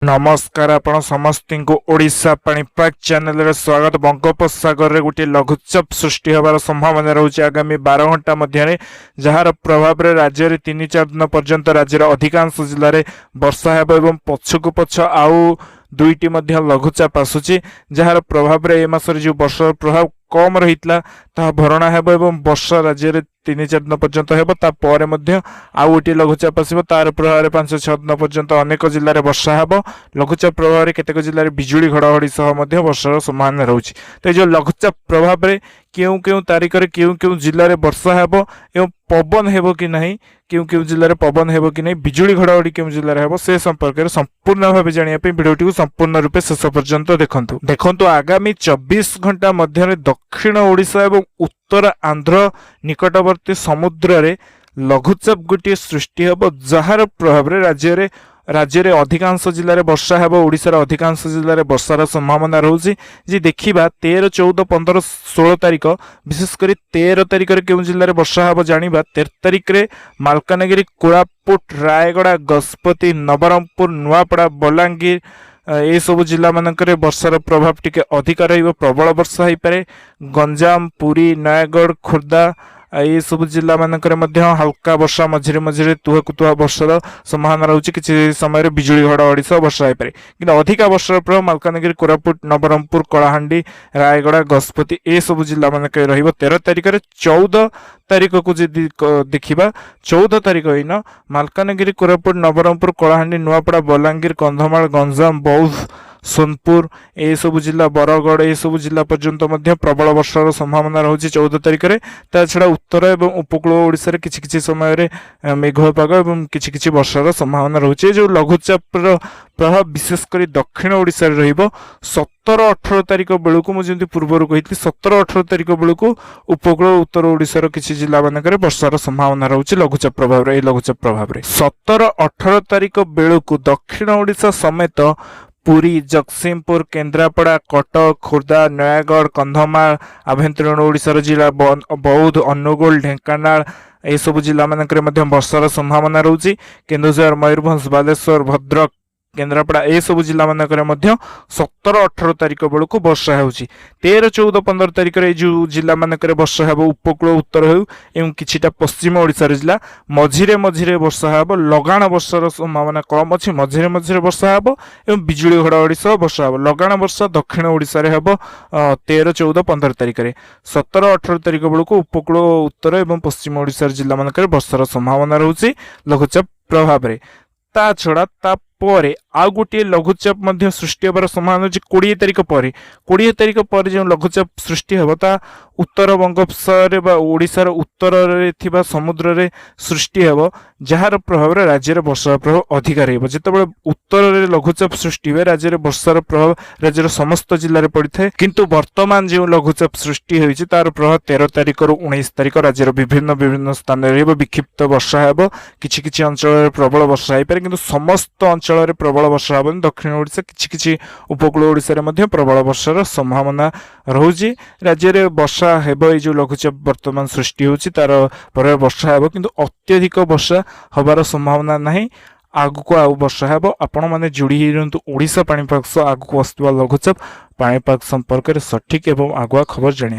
नमस्कार आपण समस्त को ओडिशा पाणीपाग चैनल रे स्वागत। बंगोपसागर रे गोटे लघुचाप सृष्टि होबार संभावना रहुछि आगामी 12 घंटा मध्य जार प्रभाव रे राज्य रे 3-4 दिन पर्यंत राज्यर अधिकांश जिले में वर्षा हेब एवं पछकु पछ आउ दुईटी मध्य लघुचाप आसुछि जार प्रभाव रे ए मास रे जो वर्षा प्रभाव कम रहितला ता भरणा हेब एवं वर्षा राज्य रे 3-4 दिन पर्यंत हेब तापर मध्य आउ गोटे लघुचाप आसब तार प्रभाव 5-6 दिन पर्यंत अनेक जिले में वर्षा हेब। लघुचाप प्रभाव में केतेक जिले में बिजुली घड़घड़ी सह वर्षार संभावना रहुछि। तो ये लघुचाप प्रभाव में क्यों क्यों तारीख में क्यों क्यों जिले में वर्षा हेब एवं पवन हेब कि नहीं, क्यों क्यों जिले में पवन हेब कि नहीं, बिजुली घड़घड़ी क्यों जिले में हेब से संपर्क में संपूर्ण भाव जानिया भिडियोटी को संपूर्ण रूपे शेष पर्यंत देखंतु। आगामी 24 घंटा मध्य दक्षिण ओडिशा एवं उत्तर आंध्र निकटवर्ती समुद्र रे लघुचाप गोटे सृष्टि हेब जार प्रभाव राज्य रे अधिकांश जिले में वर्षा हेब। ओडिशार अधिकांश जिले में वर्षार संभावना रहुछि जे देखिबा 13, 14, 15, 16 तारीख विशेषकर 13 तारीख रे केउं जिले में वर्षा हेब जानिबा। 13 तारीख रे मालकानगिरी, कोरापुट, रायगड़ा, गजपति, नवरंगपुर, नुआपड़ा, बलांगीर ए सब जिला मानकरे वर्षार प्रभाव टिके अधिक रहिबो। प्रबल वर्षा होई पारे। गंजाम, पुरी, नयागढ़, खुर्दा ये सब जिला मानकरे मध्य हल्का वर्षा मझिरे मझिरे तुहा कुतुहा वर्षार संभावना रहुछि। किछि समय रे बिजुली घड़घड़ी सह वर्षा होई पारे किंतु अधिक वर्षार प्रभाव मालकानगिरी, कोरापुट, नवरंगपुर, कलाहांडी, रायगड़ा, गजपति ए सब जिला मानकरे रहिबो। 13 तारीख रे 14 तारीख को जदि देखिबा 14 तारीख होइना मालकानगिरी, कोरापुट, नवरंगपुर, कलाहांडी, नुआपड़ा, बलांगीर, कंधमाल, गंजाम, बौद्ध, सोनपुर ए सब जिला, बरगढ़ ए सब जिला पर्यंत मध्य प्रबल वर्षार संभावना रहुछि 14 तारीख रे। ता छडा उत्तर एवं उपकूल ओडिसा रे किछि किछि समय रे मेघ पाग एवं किछि किछि वर्षार संभावना रहुछि। जो लघुचाप प्रभाव विशेष कर दक्षिण ओडिसा रे रहिबो 17-18 तारीख बेलू मुझे पूर्वर कही 17-18 तारीख बेलू उपकूल उत्तर ओडिशार किछि जिला मानकरे वर्षार संभावना रहुछि लघुचाप प्रभाव रे। लघुचाप प्रभाव रे 17-18 तारीख बेलू दक्षिण ओडिशा समेत पुरी, जगतसिंहपुर, केन्द्रापड़ा, कटक, खुर्दा, नयागढ़, कंधमाल, आभ्यंतरीण ओडिशार जिला बौद्ध, अनुगुल, ढेंकानाल ए सब जिला मानकरे मध्य वर्षार संभावना रहुछि। केन्दुझर, मयूरभंज, बालेश्वर, भद्रक, केन्द्रापड़ा ए सब जिला मानकरे मध्य 17-18 तारीख बेलू वर्षा होउछि। 13, 14, 15 तारीख रे जो जिला मानकरे वर्षा हेब उपकूल उत्तर हेउ एवं किछिटा पश्चिम ओडिशार जिला मझिरे मझिरे वर्षा हेब। लगाण वर्षार संभावना कम अछि। मझिरे मझिरे वर्षा हेब एवं बिजुली घड़घड़ी सह वर्षा हेब। लगाण वर्षा दक्षिण ओडिशा रे हेब 13, 14, 15 तारीख रे। 17-18 तारीख बेलू उपकूल उत्तर एवं पश्चिम ओडिशार जिला मानकरे वर्षार संभावना रहुछि लघुचाप प्रभाव रे। ता छड़ा ता परे आउ गोटे लघुचाप मध्य सृष्टि होबार संभावना अछि 20 तारीख पर। 20 तारीख पर जो लघुचाप सृष्टि होबा ता उत्तर बंगोपसागर बा ओडिशार उत्तर रे थिबा समुद्र रे सृष्टि होबो जार प्रभाव रे राज्य रे वर्षार प्रभाव अधिक रहइबो। जेतेबेले उत्तर रे लघुचाप सृष्टि होय राज्य रे वर्षार प्रभाव राज्य रे समस्त जिल्ला रे पड़िथाय किंतु वर्तमान जो लघुचाप सृष्टि होइछि तार प्रभाव 13 तारीख रु 19 तारीख राज्य रे विभिन्न स्थान रे रहइबो। विक्षिप्त वर्षा हेबो। किछि किछि अंचल रे प्रबल वर्षा होई पारे किंतु समस्त अंचल रे प्रबल वर्षा हेबो। दक्षिण ओडिशा किछि उपकूल ओडिशा रे मध्य प्रबल वर्षार संभावना रहुछि। राज्य रे वर्षा हेबो। जो लघुचाप वर्तमान सृष्टि होछि तार पर वर्षा हेबो किंतु अत्यधिक वर्षा हबार संभावना नहीं। आगु आउ वर्षा हेबो। आपण माने जोड़ी हिरंतु ओडिशा पाणीपाग सह आगु आस्तुवा लघुचाप पाणीपाग संपर्क रे सठिक एवं आगुआ खबर जानिया।